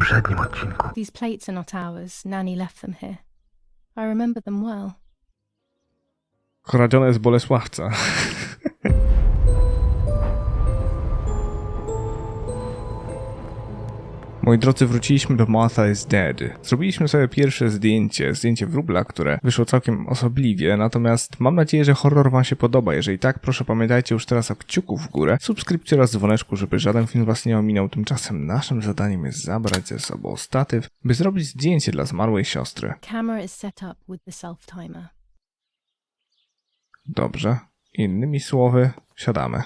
poprzednim odcinku. These plates are not ours. Nanny left them here. I remember them well. Kradzione jest Bolesławca. Moi drodzy, wróciliśmy do Martha is Dead. Zrobiliśmy sobie pierwsze zdjęcie wróbla, które wyszło całkiem osobliwie, natomiast mam nadzieję, że horror wam się podoba. Jeżeli tak, proszę pamiętajcie już teraz o kciuku w górę, subskrypcji oraz dzwoneczku, żeby żaden film was nie ominął. Tymczasem naszym zadaniem jest zabrać ze sobą statyw, by zrobić zdjęcie dla zmarłej siostry. Camera is set up with the self-timer. Dobrze. Innymi słowy, siadamy.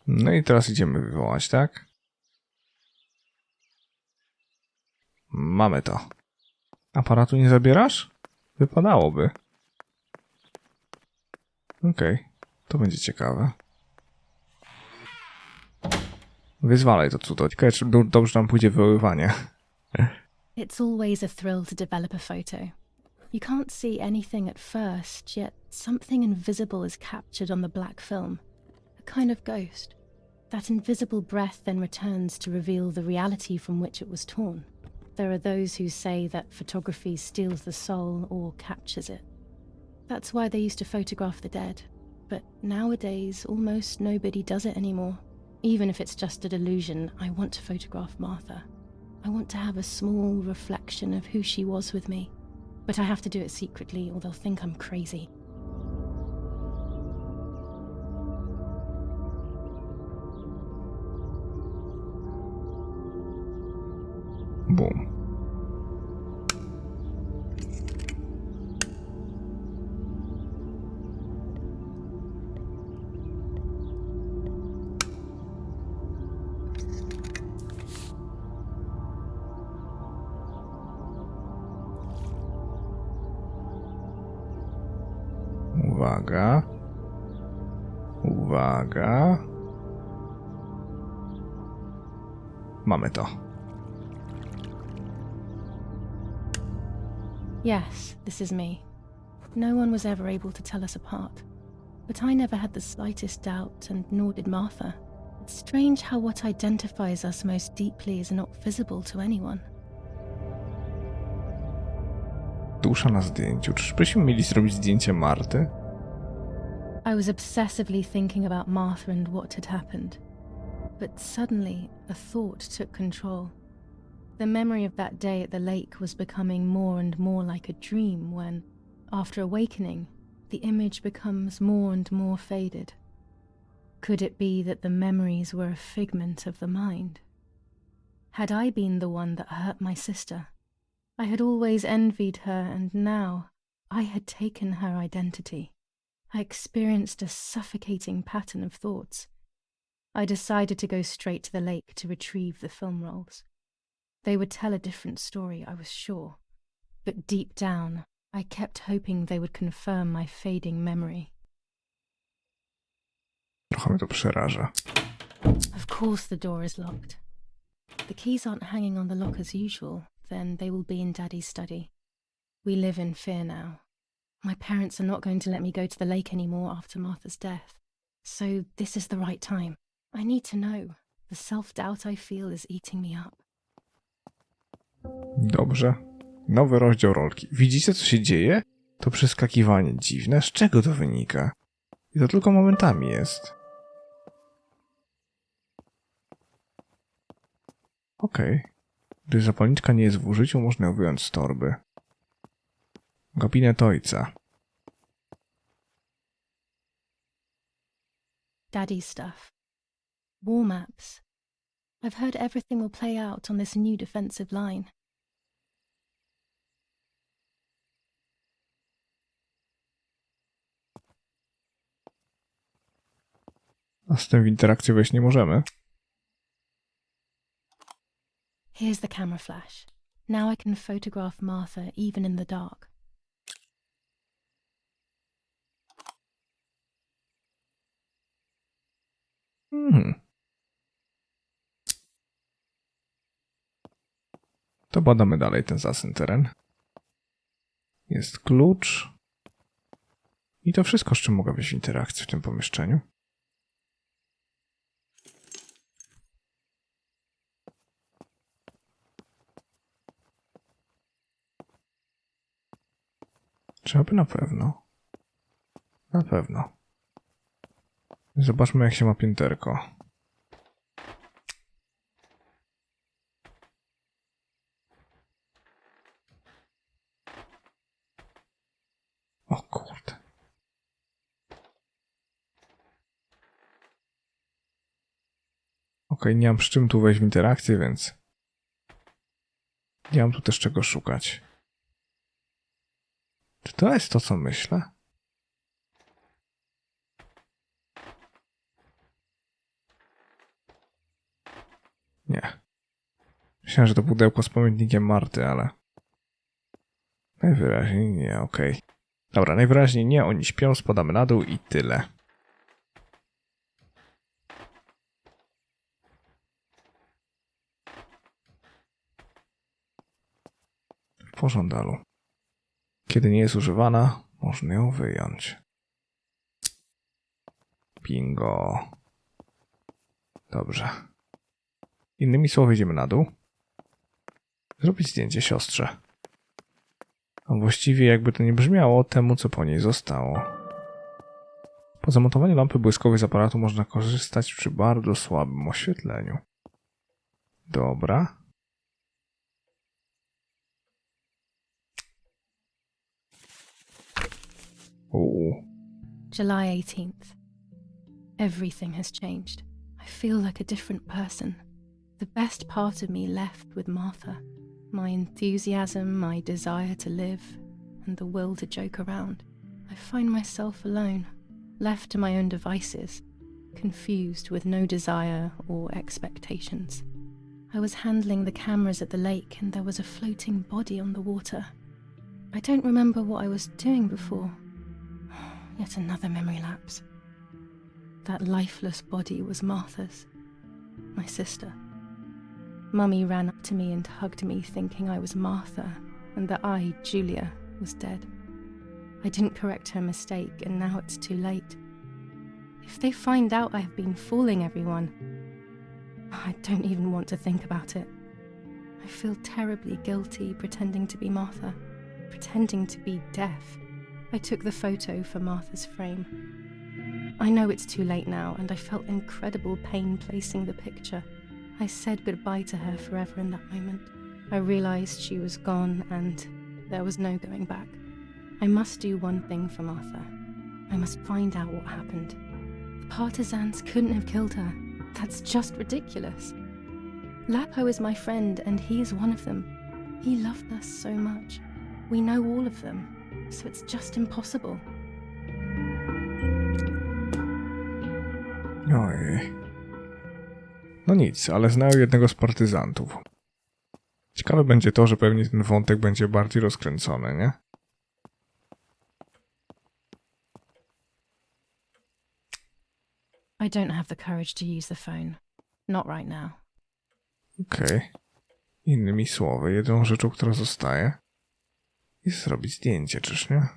No i teraz idziemy wywołać, tak? Mamy to. Aparatu nie zabierasz? Wypadałoby. Okej, to będzie ciekawe. Wyzwalaj to cudo. Ciekawe, czy dobrze nam pójdzie wywoływanie. It's always a thrill to develop a photo. You can't see anything at first, yet something invisible is captured on the black film. A kind of ghost. That invisible breath then returns to reveal the reality from which it was torn. There are those who say that photography steals the soul or captures it. That's why they used to photograph the dead. But nowadays, almost nobody does it anymore. Even if it's just a delusion, I want to photograph Martha. I want to have a small reflection of who she was with me. But I have to do it secretly or they'll think I'm crazy. Bum. Uwaga. Uwaga. Mamy to. Yes, this is me. No one was ever able to tell us apart. But I never had the slightest doubt, and nor did Martha. It's strange how what identifies us most deeply is not visible to anyone. Dusza na zdjęciu. Czyżbyśmy mieli zrobić zdjęcie Marty? I was obsessively thinking about Martha and what had happened. But suddenly, a thought took control. The memory of that day at the lake was becoming more and more like a dream when, after awakening, the image becomes more and more faded. Could it be that the memories were a figment of the mind? Had I been the one that hurt my sister? I had always envied her, and now I had taken her identity. I experienced a suffocating pattern of thoughts. I decided to go straight to the lake to retrieve the film rolls. They would tell a different story, I was sure. But deep down, I kept hoping they would confirm my fading memory. Trochę mnie to przeraża. Of course the door is locked. The keys aren't hanging on the lock as usual, then they will be in Daddy's study. We live in fear now. My parents are not going to let me go to the lake anymore after Martha's death. So this is the right time. I need to know. The self-doubt I feel is eating me up. Dobrze. Nowy rozdział rolki. Widzicie, co się dzieje? To przeskakiwanie dziwne. Z czego to wynika? I to tylko momentami jest. Okej. Gdy zapalniczka nie jest w użyciu, można ją wyjąć z torby. Gabinet ojca. Daddy's stuff. War maps. I've heard everything will play out on this new defensive line. A z tym w interakcję wejść nie możemy. Here's the camera flash. Now I can photograph Martha even in the dark. To badamy dalej ten zasyn teren. Jest klucz. I to wszystko, z czym mogę być w interakcji w tym pomieszczeniu. Czy aby na pewno? Na pewno. Zobaczmy, jak się ma pięterko. O kurde. Okej, nie mam z czym tu wejść w interakcję, więc nie mam tu też czego szukać. Czy to jest to, co myślę? Nie. Myślałem, że to pudełko z pamiętnikiem Marty, ale najwyraźniej nie, okej. Dobra, najwyraźniej nie, oni śpią, spadamy na dół i tyle. W pożądalu. Kiedy nie jest używana, można ją wyjąć. Bingo. Dobrze. Innymi słowy, idziemy na dół. Zrobić zdjęcie siostrze. A właściwie, jakby to nie brzmiało, temu, co po niej zostało. Po zamontowaniu lampy błyskowej z aparatu można korzystać przy bardzo słabym oświetleniu. Dobra. July 18th. Everything has changed. I feel like a different person. The best part of me left with Martha. My enthusiasm, my desire to live, and the will to joke around. I find myself alone, left to my own devices, confused with no desire or expectations. I was handling the cameras at the lake and there was a floating body on the water. I don't remember what I was doing before. Yet another memory lapse. That lifeless body was Martha's, my sister. Mummy ran up to me and hugged me, thinking I was Martha and that I, Julia, was dead. I didn't correct her mistake and now it's too late. If they find out I have been fooling everyone, I don't even want to think about it. I feel terribly guilty pretending to be Martha, pretending to be deaf. I took the photo for Martha's frame. I know it's too late now, and I felt incredible pain placing the picture. I said goodbye to her forever in that moment. I realized she was gone, and there was no going back. I must do one thing for Martha. I must find out what happened. The partisans couldn't have killed her. That's just ridiculous. Lapo is my friend, and he is one of them. He loved us so much. We know all of them, so it's just impossible. Ojej. No nic, ale znają jednego z partyzantów. Ciekawe będzie to, że pewnie ten wątek będzie bardziej rozkręcony, nie? I don't have the courage to use the phone. Not right now. Okej. Innymi słowy, jedyną rzeczą, która zostaje, jest zrobić zdjęcie, czyż nie?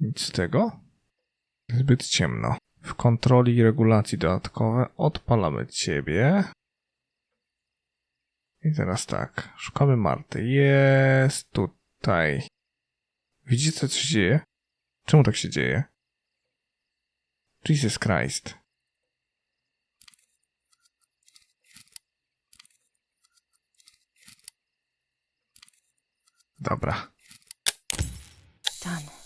Nic z tego? Zbyt ciemno. W kontroli i regulacji dodatkowe odpalamy ciebie. I teraz tak, szukamy Marty. Jest tutaj. Widzicie, co się dzieje? Czemu tak się dzieje? Jesus Christ. Dobra. Done.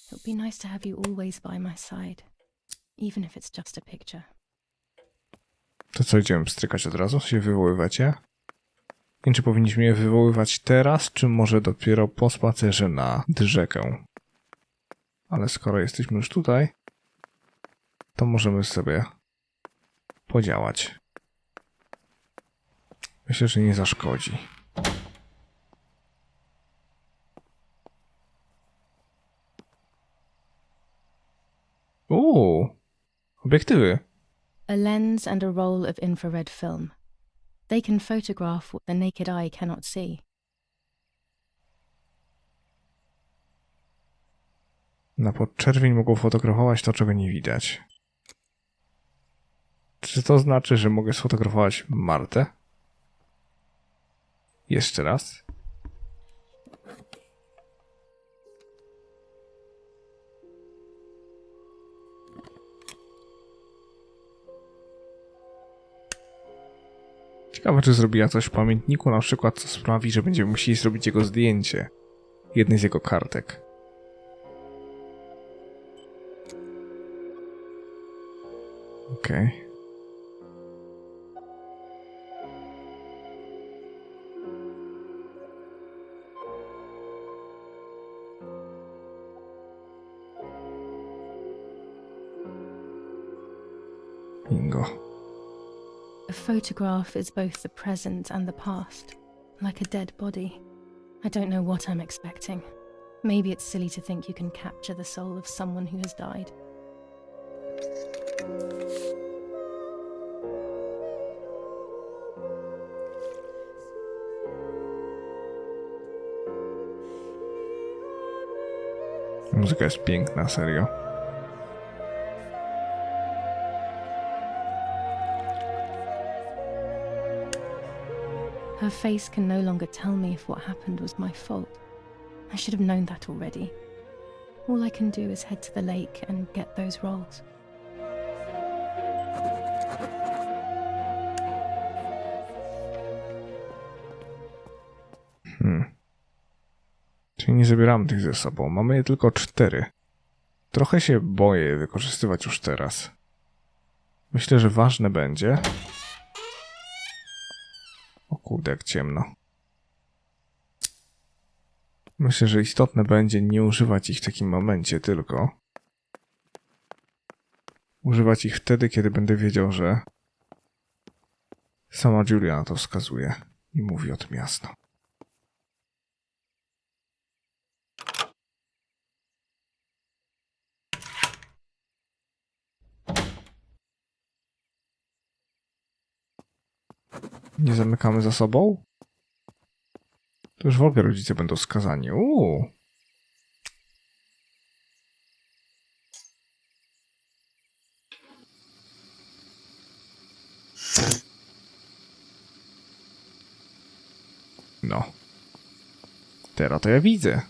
It would be nice to have you always by my side, even if it's just a picture. To co, idziemy pstrykać od razu? Się wywoływacie? Nie wiem, czy powinniśmy je wywoływać teraz, czy może dopiero po spacerze na rzekę. Ale skoro jesteśmy już tutaj, to możemy sobie podziałać. Myślę, że nie zaszkodzi. Obiektywy. A lens and a roll of infrared film. They can photograph what the naked eye cannot see. Na podczerwień mogą fotografować to, czego nie widać. Czy to znaczy, że mogę sfotografować Martę? Jeszcze raz. Ciekawe, czy zrobiła coś w pamiętniku, na przykład co sprawi, że będziemy musieli zrobić jego zdjęcie. Jednej z jego kartek. Okej. Bingo. A photograph is both the present and the past, like a dead body. I don't know what I'm expecting. Maybe it's silly to think you can capture the soul of someone who has died. Muzyka jest piękna, serio. Her face can no longer tell me if what happened was my fault. I should have known that already. All I can do is head to the lake and get those rolls. Czyli nie zabieramy tych ze sobą. Mamy je tylko 4. Trochę się boję je wykorzystywać już teraz. Myślę, że ważne będzie... O kurde, jak ciemno. Myślę, że istotne będzie nie używać ich w takim momencie tylko. Używać ich wtedy, kiedy będę wiedział, że sama Julia na to wskazuje i mówi o tym jasno. Nie zamykamy za sobą? To już w ogóle rodzice będą skazani. No. Teraz to ja widzę.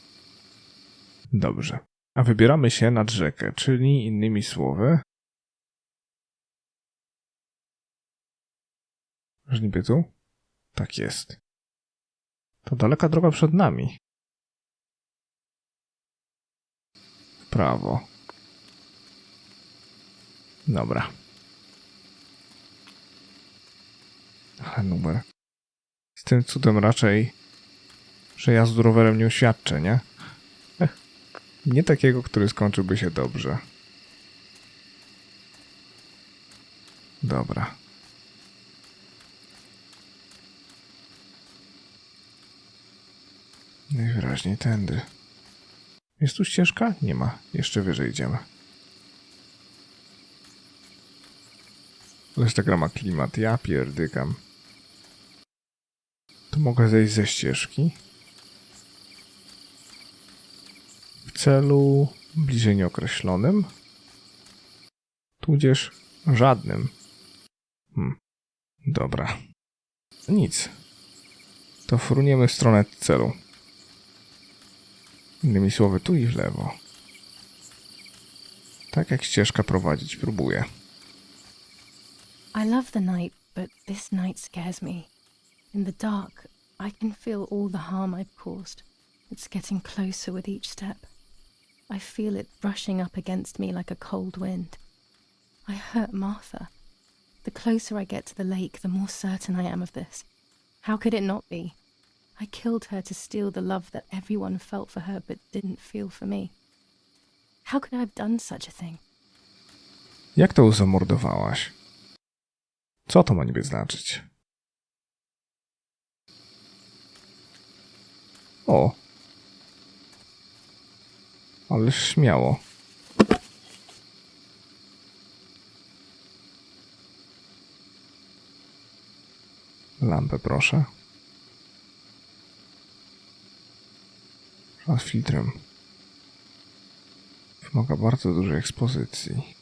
Dobrze. A wybieramy się nad rzekę, czyli innymi słowy... Że niby tu? Tak jest. To daleka droga przed nami. W prawo. Dobra. Ale numer. Z tym cudem raczej, że jazdu rowerem nie uświadczę, nie? Nie takiego, który skończyłby się dobrze. Dobra. Najwyraźniej tędy. Jest tu ścieżka? Nie ma. Jeszcze wyżej idziemy. Ależ ta gra ma klimat. Ja pierdykam. Tu mogę zejść ze ścieżki. W celu bliżej nieokreślonym. Tudzież żadnym. Dobra. Nic. To fruniemy w stronę celu. Innymi słowy, tu i w lewo. Tak jak ścieżka prowadzić próbuje. I love the night, but this night scares me. In the dark, I can feel all the harm I've caused. It's getting closer with each step. I feel it brushing up against me like a cold wind. I hurt Martha. The closer I get to the lake, the more certain I am of this. How could it not be? I killed her to steal the love that everyone felt for her but didn't feel for me. How could I have done such a thing? Jak to zamordowałaś? Co to ma niby znaczyć? O! Ależ śmiało. Lampę proszę. A z filtrem. Wymaga bardzo dużej ekspozycji.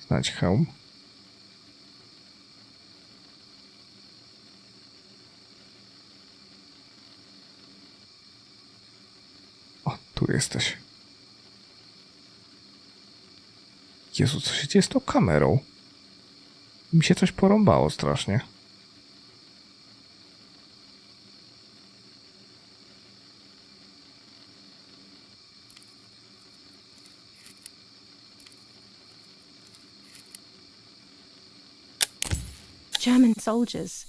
Znać hełm. O, tu jesteś. Jezu, co się dzieje z tą kamerą? Mi się coś porąbało strasznie. German soldiers.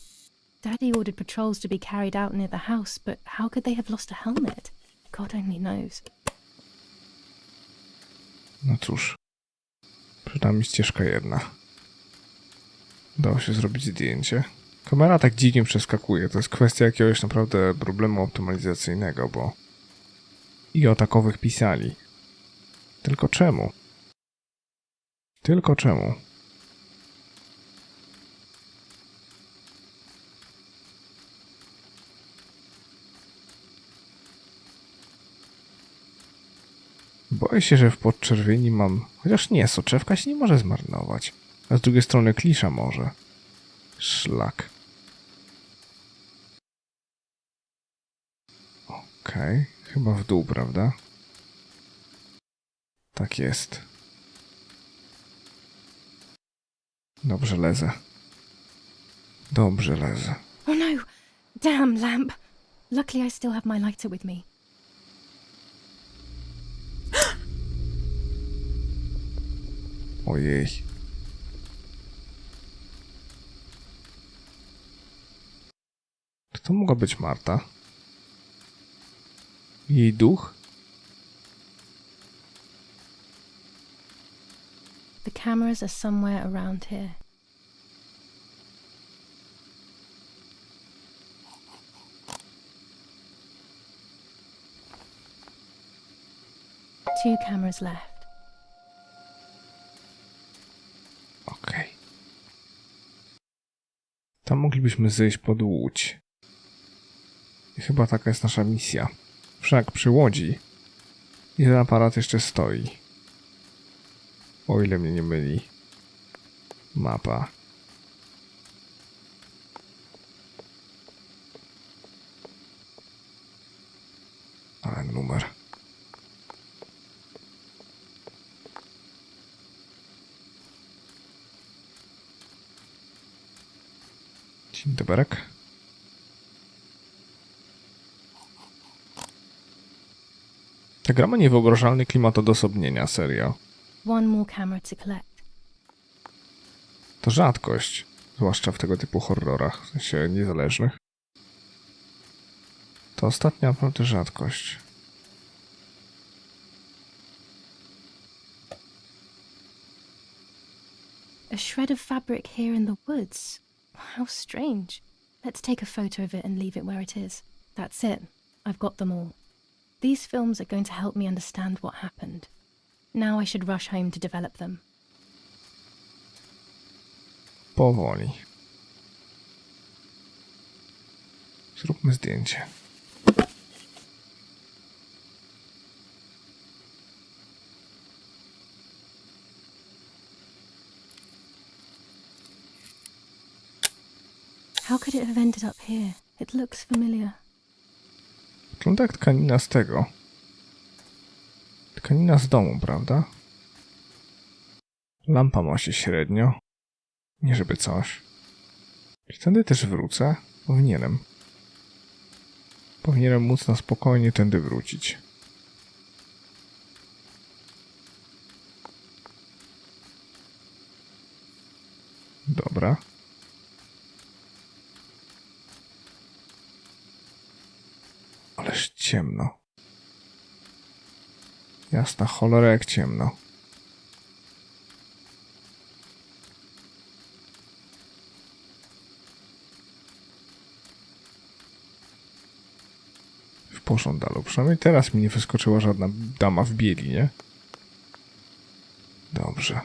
Daddy ordered patrols to be carried out near the house, but how could they have lost a helmet? God only knows. No cóż. Przynajmniej ścieżka jedna. Dało się zrobić zdjęcie. Kamera tak dziwnie przeskakuje. To jest kwestia jakiegoś naprawdę problemu optymalizacyjnego, bo... I o takowych pisali. Tylko czemu? Tylko czemu? Boję się, że w podczerwieni mam... Chociaż nie, soczewka się nie może zmarnować. A z drugiej strony klisza może. Szlak. Okej, chyba w dół, prawda? Tak jest. Dobrze lezę. Dobrze lezę. Oh no! Damn lamp! Luckily I still have my lighter with me. Ojej. Czy to mogła być Marta? Jej duch? The cameras are somewhere around here. Two cameras left. Okej. Tam moglibyśmy zejść pod łódź. I chyba taka jest nasza misja. Wszak przy łodzi jeden aparat jeszcze stoi. O ile mnie nie myli. Mapa. Ale numer. Dzień doberek. Ta gra ma niewyobrażalny klimat odosobnienia, serio. One more camera to collect. To rzadkość, zwłaszcza w tego typu horrorach, w sensie niezależnych. To ostatnia naprawdę rzadkość. A shred of fabric here in the woods. How strange. Let's take a photo of it and leave it where it is. That's it. I've got them all. These films are going to help me understand what happened. Now I should rush home to develop them. Powoli. Zróbmy zdjęcie. How could it have ended up here? It looks familiar. Wygląda jak tkanina z tego. Tkanina z domu, prawda? Lampa ma się średnio. Nie żeby coś. Czy tędy też wrócę? Powinienem. Powinienem móc na spokojnie tędy wrócić. Dobra. Ależ ciemno. Jasna cholera, jak ciemno. W pożądalu. Przynajmniej teraz mi nie wyskoczyła żadna dama w bieli, nie? Dobrze.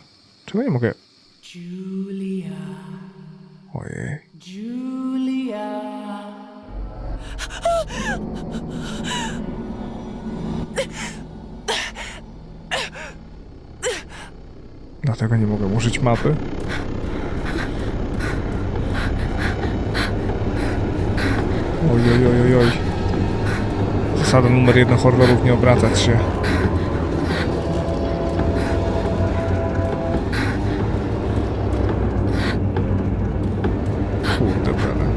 Czemu nie mogę... Julia, Ojej. Julia. Dlatego nie mogę użyć mapy? Oj, oj, oj, oj, oj. Zasada numer 1 horrorów: nie obracać się. Kurde bele.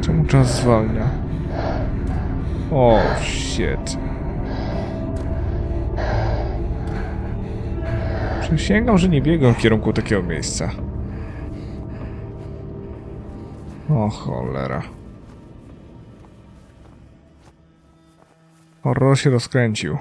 Czemu czas zwalnia? O, shit. Przysięgam, że nie biegłem w kierunku takiego miejsca. O cholera. Horror się rozkręcił.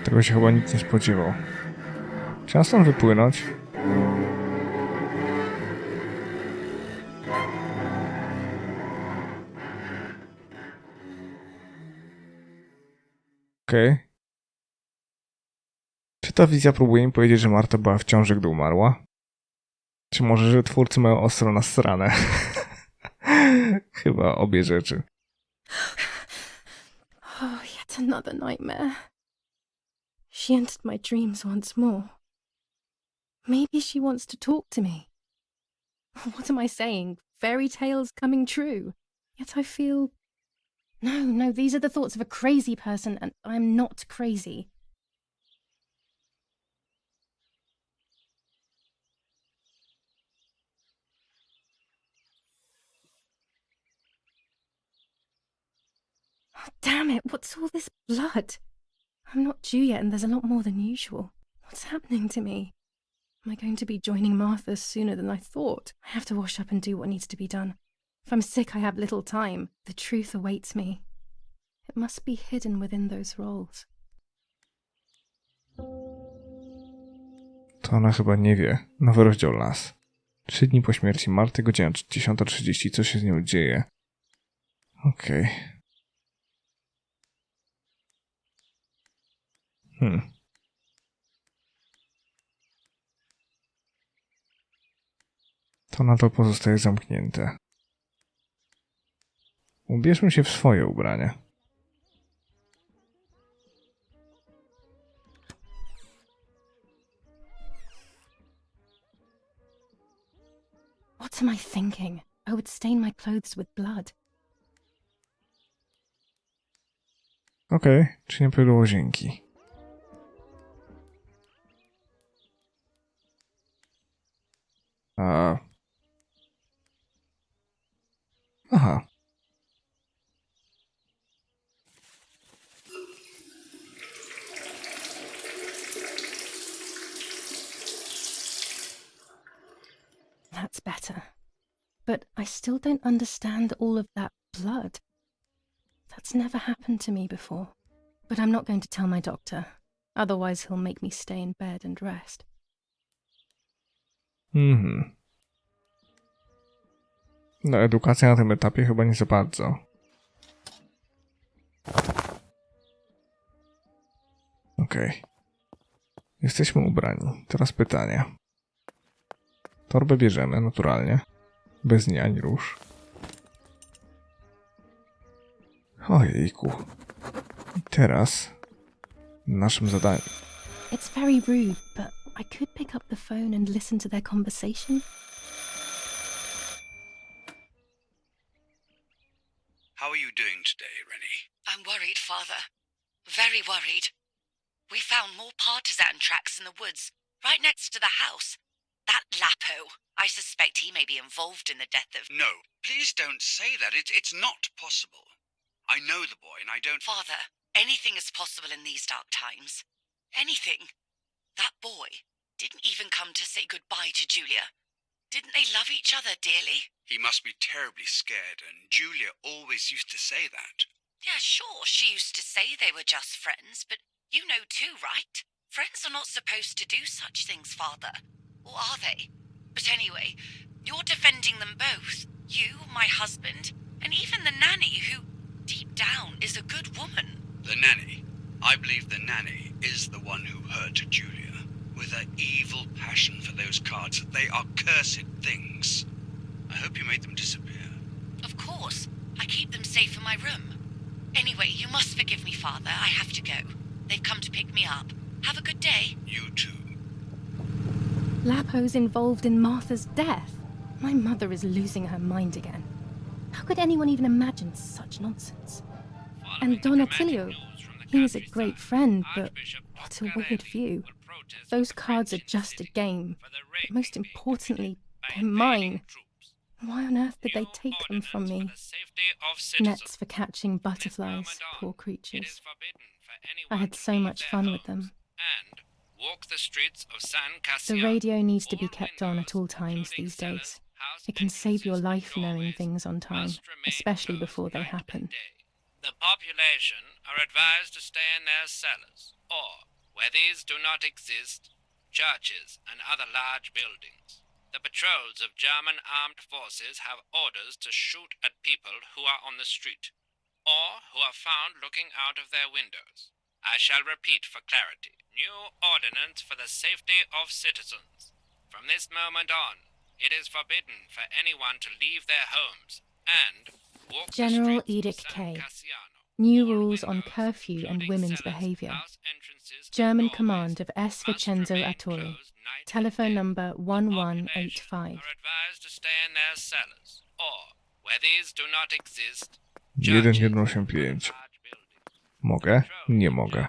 Tego się chyba nikt nie spodziewał. Trzeba stąd wypłynąć. Okej. Czy ta wizja próbuje mi powiedzieć, że Marta była w ciąży, gdy umarła? Czy może, że twórcy mają ostro nasrane? Chyba obie rzeczy. Oh, yet another nightmare. She entered my dreams once more. Maybe she wants to talk to me. What am I saying? Fairy tales coming true. Yet I feel... No, these are the thoughts of a crazy person, and I'm not crazy. Oh, damn it, what's all this blood? I'm not due yet, and there's a lot more than usual. What's happening to me? Am I going to be joining Martha sooner than I thought? I have to wash up and do what needs to be done. If I'm sick, I have little time. The truth awaits me. It must be hidden within those roles. To ona chyba nie wie. Nowy rozdział Las. 3 dni po śmierci Marty, godzina 10:30. Co się z nią dzieje? Okej. To nadal pozostaje zamknięte. Ubierzmy się w swoje ubranie. What am I thinking? I would stain my clothes with blood. Okej, czy nie pójdę do łazienki? Aha. That's better. But I still don't understand all of that blood. That's never happened to me before. But I'm not going to tell my doctor. Otherwise he'll make me stay in bed and rest. No, edukacja na tym etapie chyba nie za bardzo. Okej. Jesteśmy ubrani. Teraz pytanie. Torbę bierzemy, naturalnie. Bez niej ani rusz. Ojejku. I teraz naszym zadaniem. It's very rude, but I could pick up the phone and listen to their conversation. How are you doing today, Rennie? I'm worried, Father. Very worried. We found more partisan tracks in the woods, right next to the house. That Lapo, I suspect he may be involved in the death of... No, please don't say that. It's not possible. I know the boy and I don't... Father, anything is possible in these dark times. Anything. That boy didn't even come to say goodbye to Julia. Didn't they love each other dearly? He must be terribly scared, and Julia always used to say that. Yeah, sure, she used to say they were just friends, but you know too, right? Friends are not supposed to do such things, Father. Or are they? But anyway, you're defending them both. You, my husband, and even the nanny who, deep down, is a good woman. The nanny? I believe the nanny is the one who hurt Julia. With her evil passion for those cards. They are cursed things. I hope you made them disappear. Of course. I keep them safe in my room. Anyway, you must forgive me, Father. I have to go. They've come to pick me up. Have a good day. You too. Lapo's involved in Martha's death. My mother is losing her mind again. How could anyone even imagine such nonsense? And Don Attilio, he was a great friend, but what a weird view. Those cards are just a game, but most importantly, they're mine. Why on earth did they take them from me? Nets for catching butterflies, poor creatures. I had so much fun with them. The radio needs to be kept on at all times these days. It can save your life knowing things on time, especially before they happen. The population are advised to stay in their cellars, or, where these do not exist, churches and other large buildings. The patrols of German armed forces have orders to shoot at people who are on the street, or who are found looking out of their windows. I shall repeat for clarity. New ordinance for the safety of citizens. From this moment on, it is forbidden for anyone to leave their homes and walk the General streets of Edict San K. Cassiano. New All rules on windows, curfew and including women's cellars, behaviour. house entrances, and German doorways command of S. must Vincenzo remain Attore. closed night and Telephone day. number The population 1185. are advised to stay in their cellars, or, where these do not exist, 1185. Mogę? Nie mogę.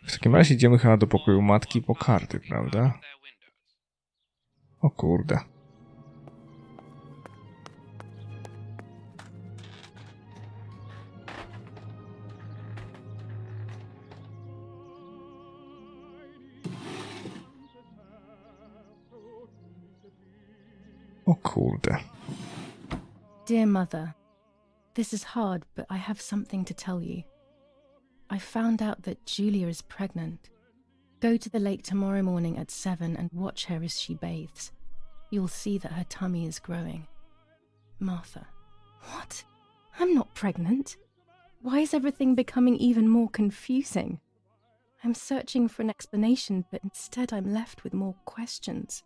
W takim razie idziemy chyba do pokoju matki po karty, prawda? O kurde. O kurde. Dear Mother, this is hard, but I have something to tell you. I found out that Julia is pregnant. Go to the lake tomorrow morning at 7 and watch her as she bathes. You'll see that her tummy is growing. Martha. What? I'm not pregnant. Why is everything becoming even more confusing? I'm searching for an explanation, but instead I'm left with more questions.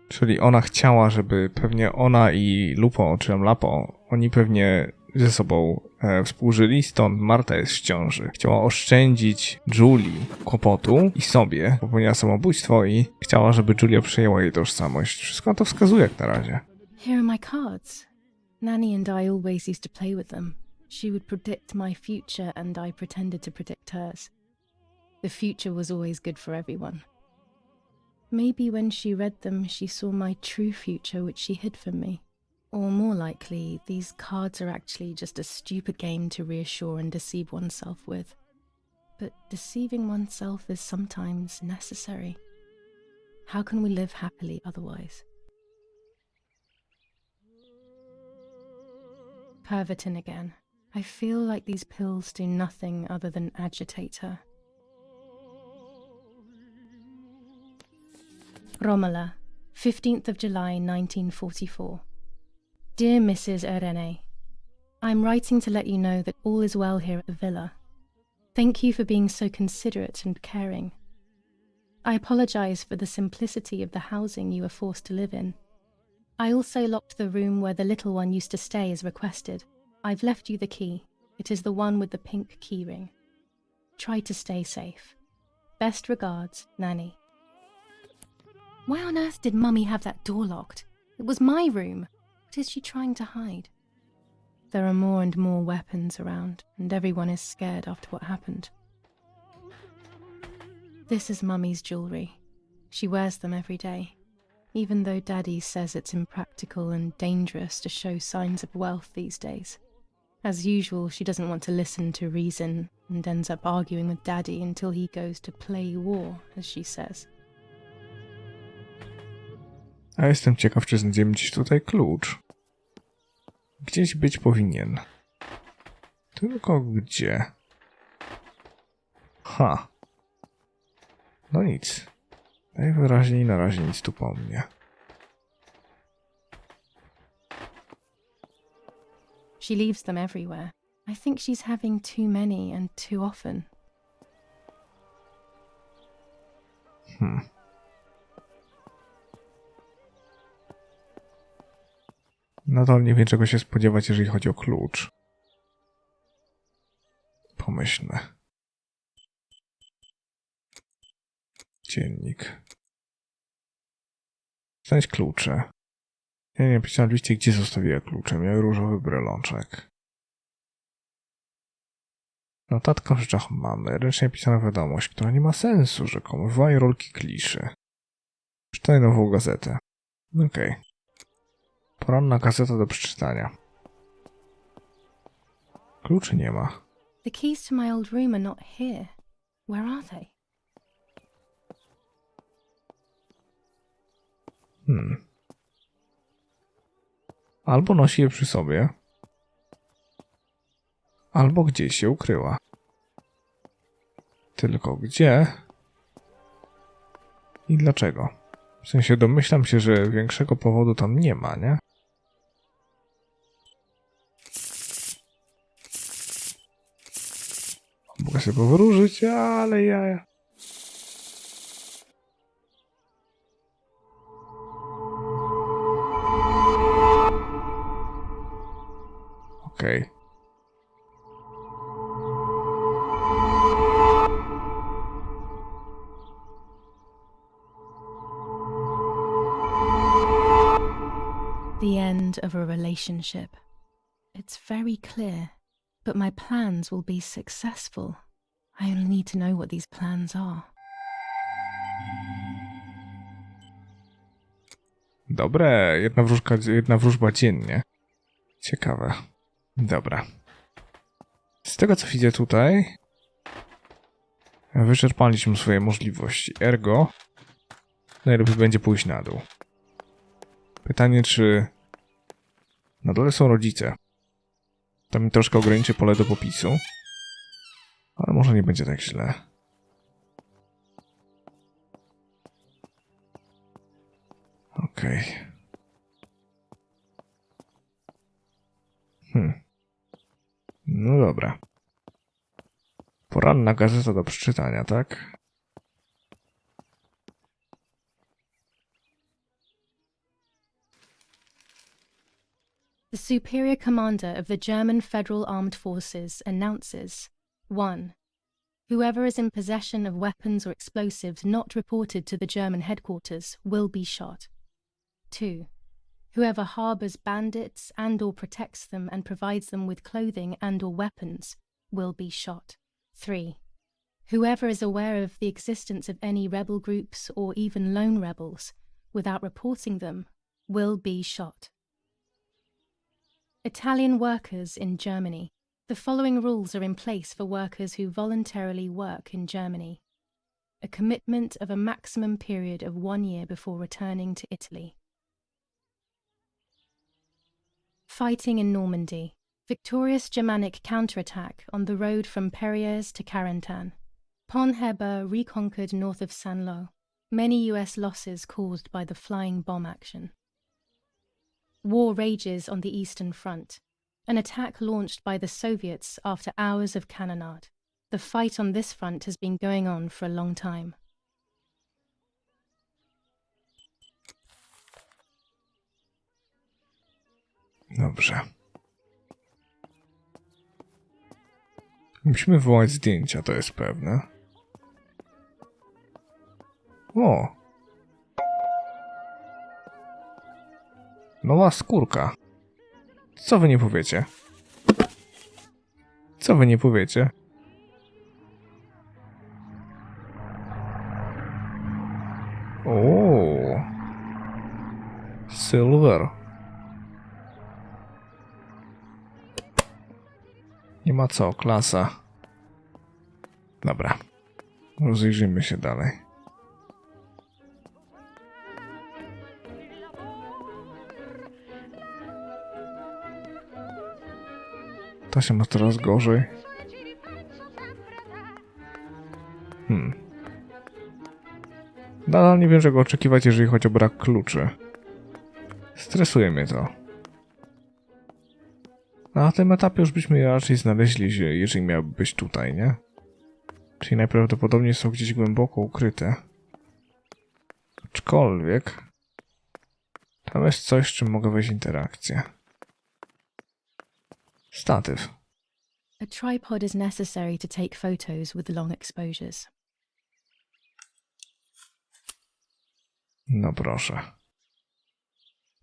Czyli ona chciała, żeby pewnie ona i Lupo, czy tam Lapo, oni pewnie ze sobą współżyli, stąd Marta jest w ciąży. Chciała oszczędzić Julii kłopotu i sobie popełniła samobójstwo i chciała, żeby Julia przejęła jej tożsamość. Wszystko na to wskazuje jak na razie. Here are my cards. Nanny and I always used to play with them. She would predict my future and I pretended to predict hers. The future was always good for everyone. Maybe when she read them, she saw my true future, which she hid from me. Or more likely, these cards are actually just a stupid game to reassure and deceive oneself with. But deceiving oneself is sometimes necessary. How can we live happily otherwise? Pervertin again. I feel like these pills do nothing other than agitate her. Romola, 15th of July 1944. Dear Mrs. Irene, I'm writing to let you know that all is well here at the villa. Thank you for being so considerate and caring. I apologize for the simplicity of the housing you were forced to live in. I also locked the room where the little one used to stay as requested. I've left you the key. It is the one with the pink keyring. Try to stay safe. Best regards, Nanny. Why on earth did Mummy have that door locked? It was my room. What is she trying to hide? There are more and more weapons around, and everyone is scared after what happened. This is Mummy's jewellery. She wears them every day, even though Daddy says it's impractical and dangerous to show signs of wealth these days. As usual, she doesn't want to listen to reason and ends up arguing with Daddy until he goes to play war, as she says. A jestem ciekaw, czy znajdziemy gdzieś tutaj klucz. Gdzieś być powinien. Tylko gdzie? Ha. No nic. Najwyraźniej na razie nic tu po mnie. She leaves them everywhere. I think she's having too many and too often. Nadal nie wiem, czego się spodziewać, jeżeli chodzi o klucz. Pomyślmy. Dziennik. Znajdź klucze. Ja nie napisałem w liście, gdzie zostawiła klucze. Miał różowy breloczek. Notatka w rzeczach mamy. Ręcznie pisana wiadomość, która nie ma sensu, rzekomo. Wywołaj rolki kliszy. Czytaj nową gazetę. Okej. Poranna gazeta do przeczytania. Kluczy nie ma. The keys to my old room are not here. Where are they? Albo nosi je przy sobie, albo gdzieś się ukryła. Tylko gdzie? I dlaczego? W sensie domyślam się, że większego powodu tam nie ma, nie? Mogę sobie powróżyć, ale jaja. Okej. The end of a relationship. It's very clear, but my plans will be successful. I only need to know what these plans are. Dobre, jedna wróżba dziennie. Ciekawe. Dobra. Z tego, co widzę tutaj, wyczerpaliśmy swoje możliwości. Ergo, najlepiej będzie pójść na dół. Pytanie, czy na dole są rodzice. To mi troszkę ograniczy pole do popisu. Ale może nie będzie tak źle. Okej. No dobra. Poranna gazeta do przeczytania, tak? The Superior Commander of the German Federal Armed Forces announces 1. Whoever is in possession of weapons or explosives not reported to the German headquarters will be shot. 2. Whoever harbors bandits and or protects them and provides them with clothing and or weapons will be shot. 3. Whoever is aware of the existence of any rebel groups or even lone rebels without reporting them will be shot. Italian workers in Germany. The following rules are in place for workers who voluntarily work in Germany. a commitment of a maximum period of 1 year before returning to Italy. Fighting in Normandy. Victorious Germanic counterattack on the road from Perrières to Carentan. Pont Heber reconquered north of Saint-Lô. Many US losses caused by the flying bomb action. War rages on the Eastern Front. An attack launched by the Soviets after hours of cannonade. The fight on this front has been going on for a long time. Dobrze. Musimy wywołać zdjęcia, to jest pewne. O! Nowa skórka. Co wy nie powiecie? Co wy nie powiecie? O! Silver. Nie ma co, klasa. Dobra. Rozejrzyjmy się dalej. To się ma coraz gorzej. Nadal nie wiem, czego oczekiwać, jeżeli chodzi o brak kluczy. Stresuje mnie to. Na tym etapie już byśmy je raczej znaleźli, jeżeli miałyby być tutaj, nie? Czyli najprawdopodobniej są gdzieś głęboko ukryte. Aczkolwiek... tam jest coś, z czym mogę wejść w interakcję. Statyw. A tripod is necessary to take photos with long exposures. No proszę.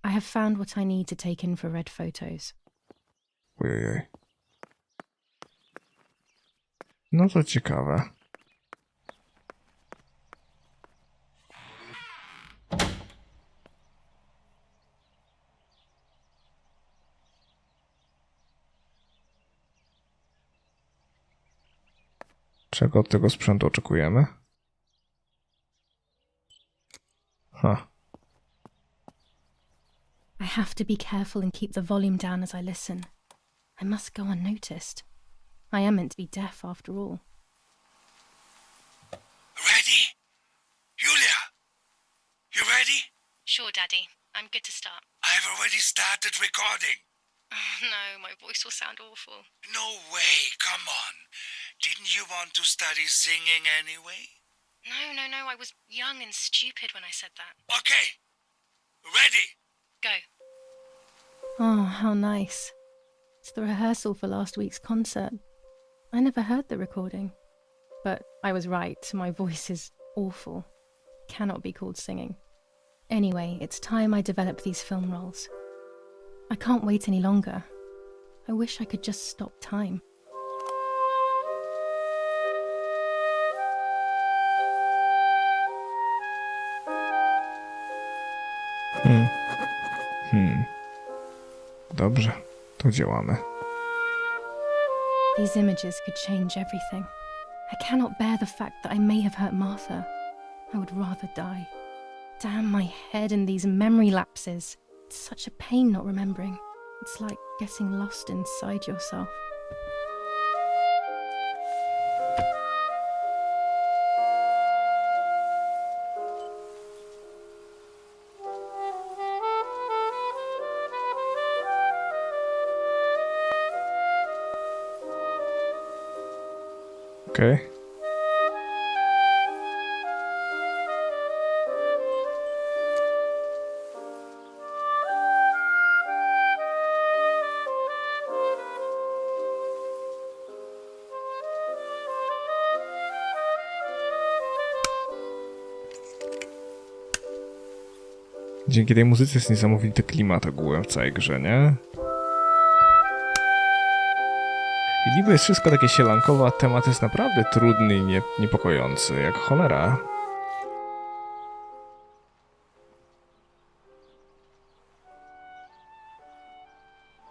I have found what I need to take infrared photos. Ojej. No to ciekawe. Czego od tego sprzętu oczekujemy? I have to be careful and keep the volume down as I listen. I must go unnoticed. I am meant to be deaf after all. Ready? Julia? You ready? Sure, Daddy. I'm good to start. I've already started recording. Oh, no, my voice will sound awful. No way, come on. Didn't you want to study singing anyway? No, I was young and stupid when I said that. Okay. Ready? Go. Oh, how nice. It's the rehearsal for last week's concert. I never heard the recording. But I was right, my voice is awful. Cannot be called singing. Anyway, it's time I develop these film roles. I can't wait any longer. I wish I could just stop time. Dobrze, to działamy. These images could change everything. I cannot bear the fact that I may have hurt Martha. I would rather die. Damn my head and these memory lapses. It's such a pain not remembering. It's like getting lost inside yourself. Okej. Dzięki tej muzyce jest niesamowity klimat ogółem w całej grze, nie? I niby jest wszystko takie sielankowe, a temat jest naprawdę trudny i niepokojący, jak cholera.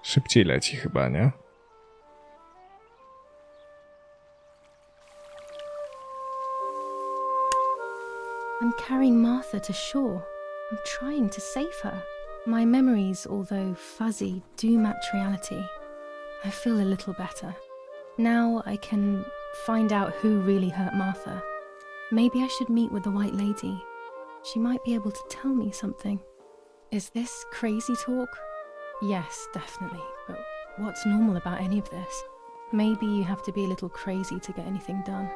Szybciej leci chyba, nie? carrying Martha to shore. I'm trying to save her. My memories, although fuzzy, do match reality. I feel a little better. Now I can find out who really hurt Martha. Maybe I should meet with the White Lady. She might be able to tell me something. Is this crazy talk? Yes, definitely. But what's normal about any of this? Maybe you have to be a little crazy to get anything done.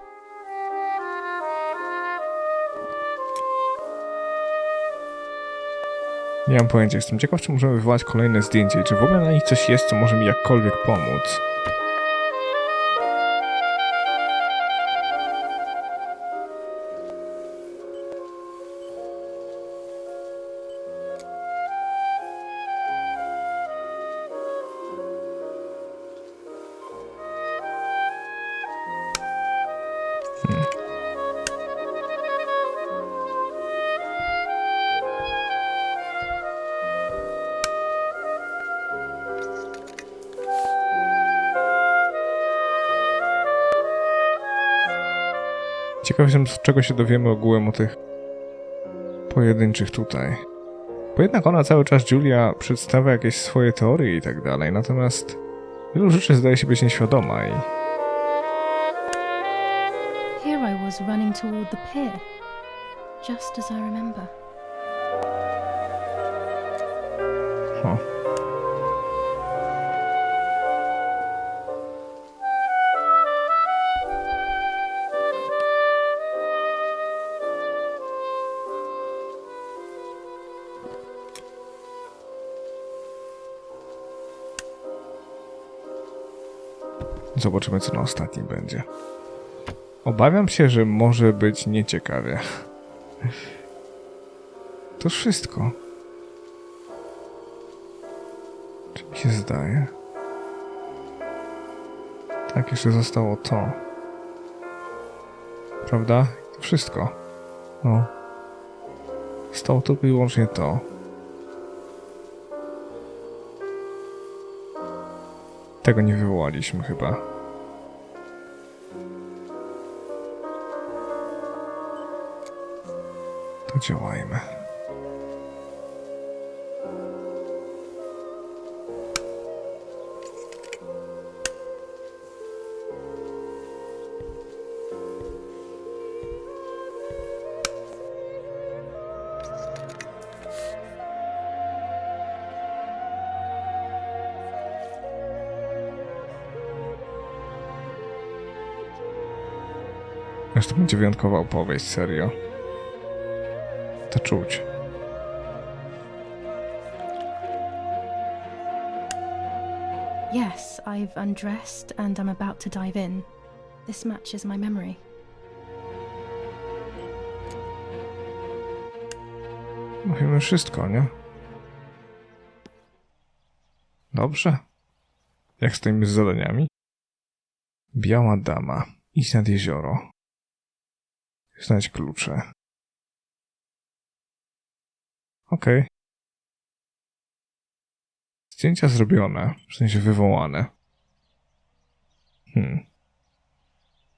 Nie mam pojęcia, jestem ciekaw, czy możemy wywołać kolejne zdjęcie i czy w ogóle na nich coś jest, co może mi jakkolwiek pomóc. Ciekaw jestem, czego się dowiemy ogółem o tych pojedynczych tutaj. Bo jednak ona cały czas, Julia, przedstawia jakieś swoje teorie i tak dalej, natomiast wielu rzeczy zdaje się być nieświadoma i... Here I was running toward the pier, just as I remember. O. Zobaczymy, co na ostatnim będzie. Obawiam się, że może być nieciekawie. To już wszystko. Czy mi się zdaje? Tak, jeszcze zostało to. Prawda? To wszystko. No. Zostało tylko i wyłącznie to. Tego nie wywołaliśmy chyba. To działajmy. Aż to będzie wyjątkowa opowieść, serio. To czuć. Yes, I've undressed and I'm about to dive in. This matches my memory. Mówimy wszystko, nie? Dobrze. Jak stoimy z zadaniami? Biała dama. Idź nad jezioro. Znajdź klucze. Okej. Zdjęcia zrobione, w sensie wywołane.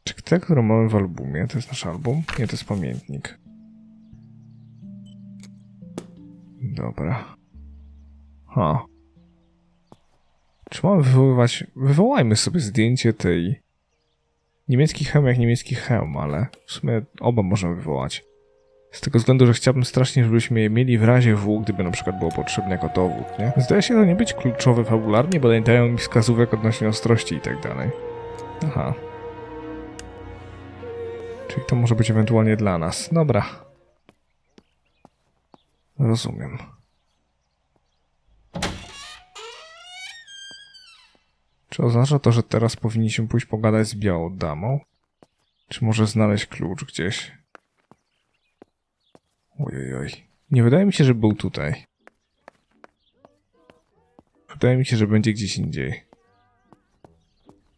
Czy te, które mamy w albumie, to jest nasz album? Nie, to jest pamiętnik. Dobra. Czy mamy wywoływać... Wywołajmy sobie zdjęcie tej... Niemiecki hełm jak niemiecki hełm, ale w sumie oba możemy wywołać. Z tego względu, że chciałbym strasznie, żebyśmy je mieli w razie W, gdyby na przykład było potrzebne jako dowód, nie? Zdaje się to nie być kluczowe fabularnie, bo nie dają mi wskazówek odnośnie ostrości i tak dalej. Aha. Czyli to może być ewentualnie dla nas. Dobra. Rozumiem. Czy oznacza to, że teraz powinniśmy pójść pogadać z białą damą? Czy może znaleźć klucz gdzieś? Ojojoj. Nie wydaje mi się, że był tutaj. Wydaje mi się, że będzie gdzieś indziej.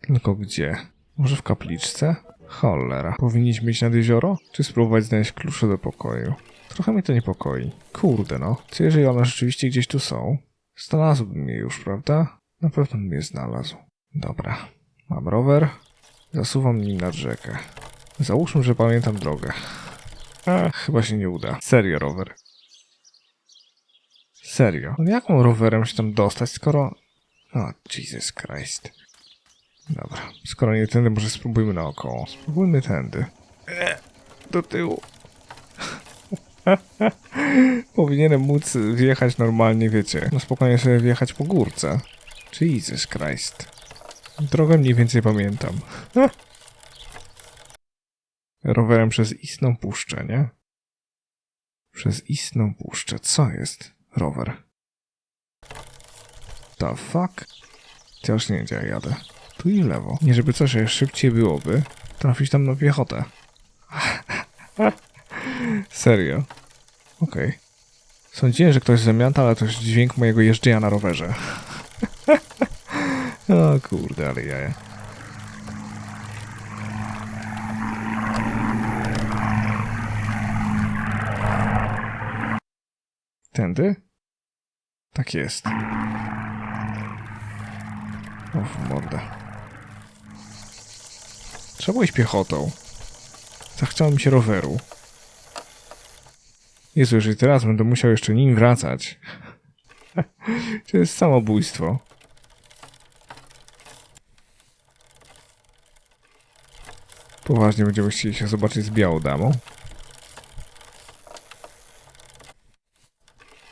Tylko gdzie? Może w kapliczce? Cholera. Powinniśmy iść nad jezioro? Czy spróbować znaleźć klucze do pokoju? Trochę mnie to niepokoi. Kurde no. Co jeżeli one rzeczywiście gdzieś tu są? Znalazłbym je już, prawda? Na pewno bym je znalazł. Dobra. Mam rower. Zasuwam nim nad rzekę. Załóżmy, że pamiętam drogę. Chyba się nie uda. Serio rower. Serio. No jak mam rowerem się tam dostać, skoro... O, Jesus Christ. Dobra. Skoro nie tędy, może spróbujmy naokoło. Spróbujmy tędy. Do tyłu. Powinienem móc wjechać normalnie, wiecie. No spokojnie sobie wjechać po górce. Jesus Christ. Drogę mniej więcej pamiętam. Rowerem przez istną puszczę, nie? Przez istną puszczę. Co jest? Rower. The fuck? Wciąż nie gdzie ja jadę. Tu i w lewo. Nie żeby coś szybciej byłoby trafić tam na piechotę. Serio. Okej. Sądziłem, że ktoś zamiata, ale to jest dźwięk mojego jeżdżenia na rowerze. O kurde, ale jaja. Tędy? Tak jest. O, w mordę. Trzeba iść piechotą. Zachciało mi się roweru. Jezu, jeżeli teraz będę musiał jeszcze nim wracać. To jest samobójstwo. Poważnie będziemy chcieli się zobaczyć z białą damą.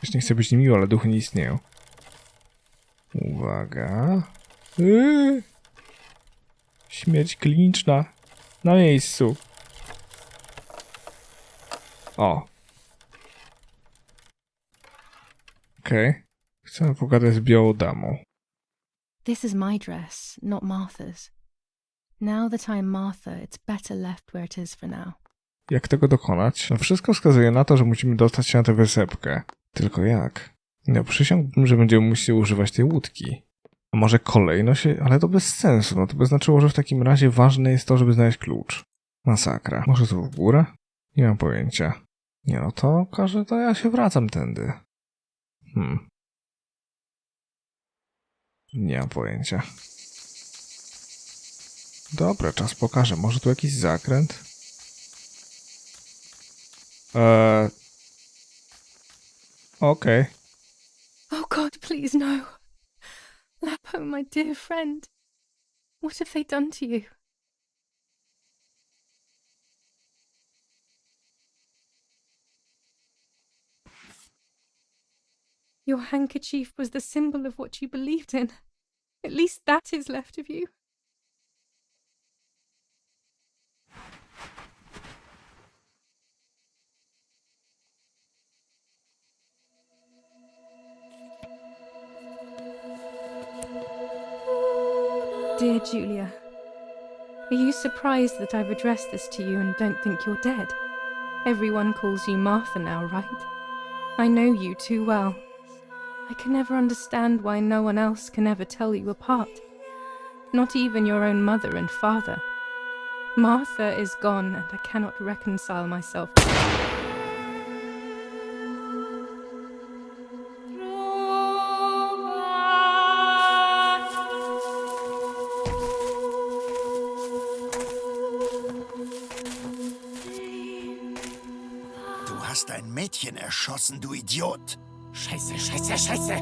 Już nie chcę być niemiło, ale duchy nie istnieją. Uwaga. Śmierć kliniczna. Na miejscu. O. Okej. Chcę pogadać z białą damą. This is my dress, not Martha's. Now that I'm Martha, it's better left where it is for now. Jak tego dokonać? No wszystko wskazuje na to, że musimy dostać się na tę wysepkę. Tylko jak? No przysiągłbym, że będziemy musieli używać tej łódki. A może kolejno się... Ale to bez sensu. No to by znaczyło, że w takim razie ważne jest to, żeby znaleźć klucz. Masakra. Może tu w górę? Nie mam pojęcia. Nie no to okaże, to ja się wracam tędy. Nie mam pojęcia. Dobra, czas pokaże. Może tu jakiś zakręt? Okej. Oh God, please no. Lapo, my dear friend. What have they done to you? Your handkerchief was the symbol of what you believed in. At least that is left of you. Dear Julia, are you surprised that I've addressed this to you and don't think you're dead? Everyone calls you Martha now, right? I know you too well. I can never understand why no one else can ever tell you apart. Not even your own mother and father. Martha is gone and I cannot reconcile myself. Du hast ein Mädchen erschossen, du Idiot. Scheiße, scheiße, scheiße.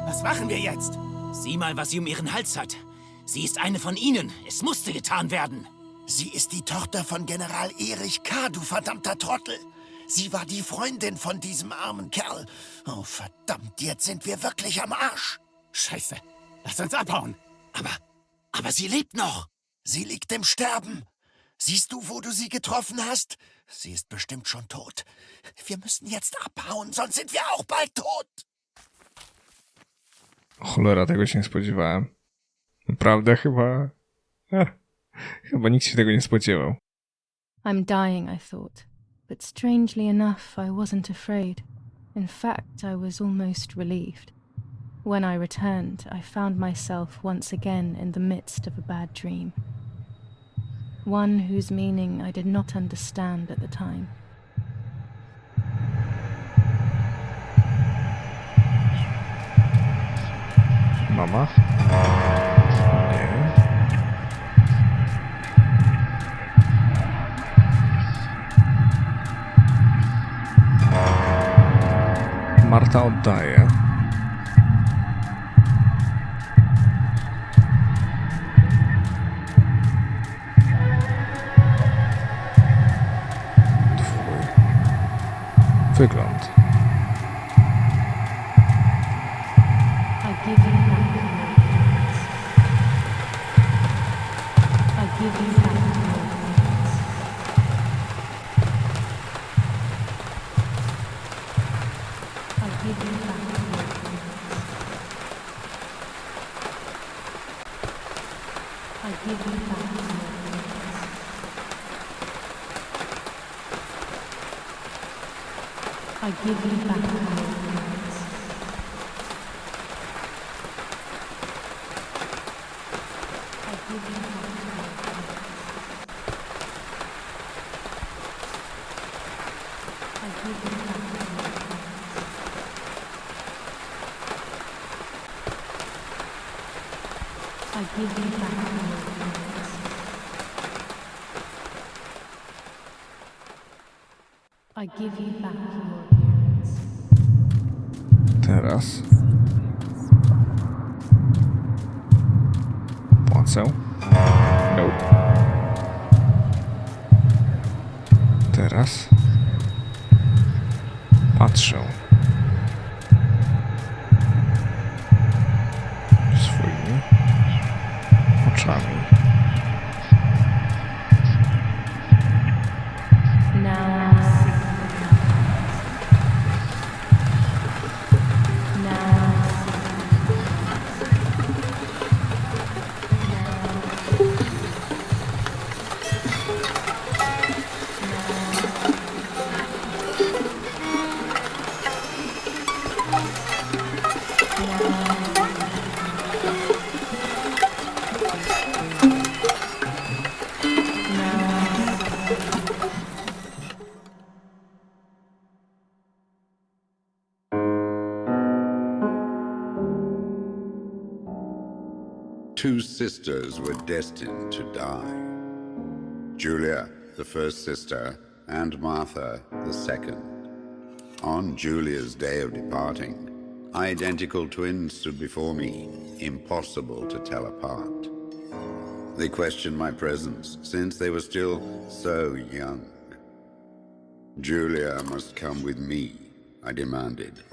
Was machen wir jetzt? Sieh mal, was sie um ihren Hals hat. Sie ist eine von ihnen. Es musste getan werden. Sie ist die Tochter von General Erich K., du verdammter Trottel. Sie war die Freundin von diesem armen Kerl. Oh, verdammt, jetzt sind wir wirklich am Arsch. Scheiße. Lass uns abhauen. Aber sie lebt noch. Sie liegt im Sterben. Siehst du, wo du sie getroffen hast? Sie ist bestimmt schon tot. Wir müssen jetzt abhauen, sonst sind wir auch bald tot. Cholera, tego się nie spodziewałem. Naprawdę chyba... Chyba nikt się tego nie spodziewał. I'm dying, I thought. But strangely enough, I wasn't afraid. In fact, I was almost relieved. When I returned, I found myself once again in the midst of a bad dream. One whose meaning I did not understand at the time. Mama? Nie. Marta oddaje. Twój wygląd. I give you back your words. I give you back your words. I give you back your words. I give you back your words. I give you back your words. I give you back your words. I give you back your words. I give you back your words. I give you back your words. Teraz płacę. Nope. Teraz patrzę swoimi oczami. Now I see. Now I Two sisters were destined to die. Julia, the first sister, and Martha, the second. On Julia's day of departing, identical twins stood before me, impossible to tell apart. They questioned my presence, since they were still so young. Julia must come with me, I demanded,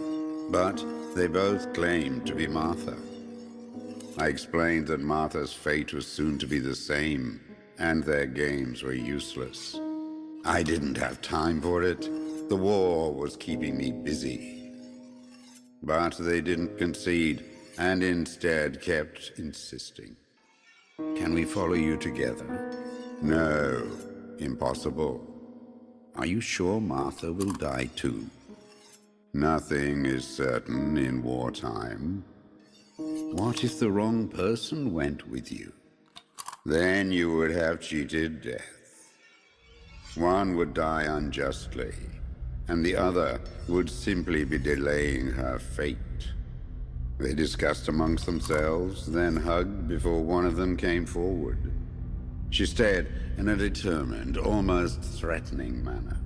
but they both claimed to be Martha. I explained that Martha's fate was soon to be the same, and their games were useless. I didn't have time for it. The war was keeping me busy. But they didn't concede, and instead kept insisting. Can we follow you together? No, impossible. Are you sure Martha will die too? Nothing is certain in wartime. What if the wrong person went with you? Then you would have cheated death. One would die unjustly, and the other would simply be delaying her fate. They discussed amongst themselves, then hugged before one of them came forward. She stared in a determined, almost threatening manner.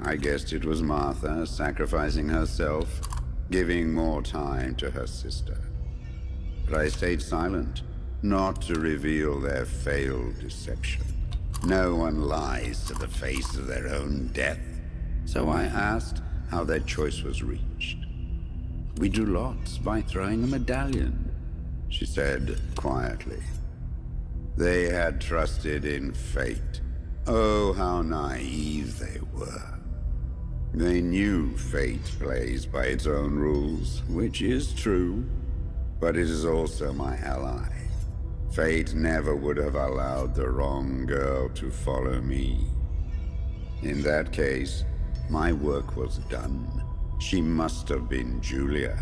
I guessed it was Martha sacrificing herself, giving more time to her sister. But I stayed silent, not to reveal their failed deception. No one lies to the face of their own death. So I asked how their choice was reached. We drew lots by throwing a medallion, she said quietly. They had trusted in fate. Oh, how naive they were. They knew fate plays by its own rules, which is true, but it is also my ally. Fate never would have allowed the wrong girl to follow me. In that case, my work was done. She must have been Julia.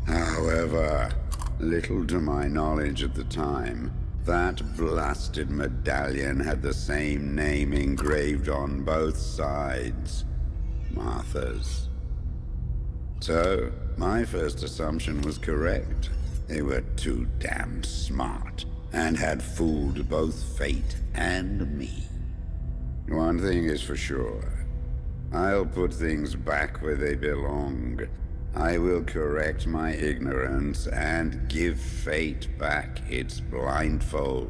However, little to my knowledge at the time, that blasted medallion had the same name engraved on both sides. Martha's. So, my first assumption was correct. They were too damn smart, and had fooled both fate and me. One thing is for sure. I'll put things back where they belong. I will correct my ignorance and give fate back its blindfold.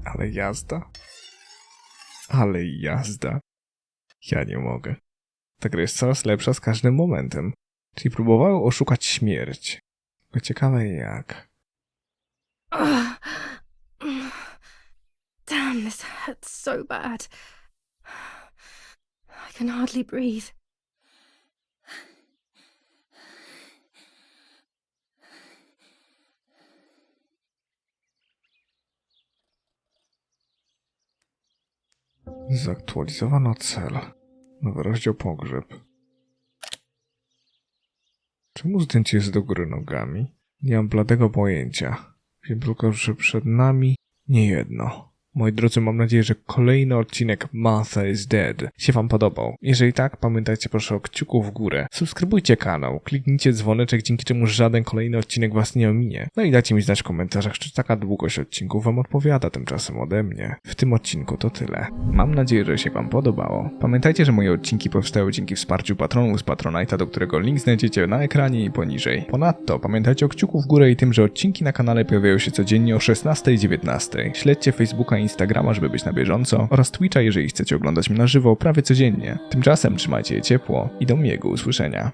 Ale jazda. Ale jazda. Ja nie mogę. Ta gra jest coraz lepsza z każdym momentem. Czyli próbowały oszukać śmierć. Tylko ciekawe jak. Damn, this hurts so bad. I can hardly breathe. Zaktualizowano cel. Nowy rozdział pogrzeb. Czemu zdjęcie jest do góry nogami? Nie mam bladego pojęcia. Wiem tylko, że przed nami nie jedno. Moi drodzy, mam nadzieję, że kolejny odcinek Martha is Dead się wam podobał. Jeżeli tak, pamiętajcie proszę o kciuku w górę. Subskrybujcie kanał, kliknijcie dzwoneczek, dzięki czemu żaden kolejny odcinek was nie ominie. No i dajcie mi znać w komentarzach, czy taka długość odcinków wam odpowiada tymczasem ode mnie. W tym odcinku to tyle. Mam nadzieję, że się wam podobało. Pamiętajcie, że moje odcinki powstały dzięki wsparciu patronów z Patronite'a, do którego link znajdziecie na ekranie i poniżej. Ponadto pamiętajcie o kciuku w górę i tym, że odcinki na kanale pojawiają się codziennie o 16 i 19. Śledźcie Facebooka i Instagrama, żeby być na bieżąco, oraz Twitcha, jeżeli chcecie oglądać mnie na żywo prawie codziennie. Tymczasem trzymajcie je ciepło i do miłego usłyszenia.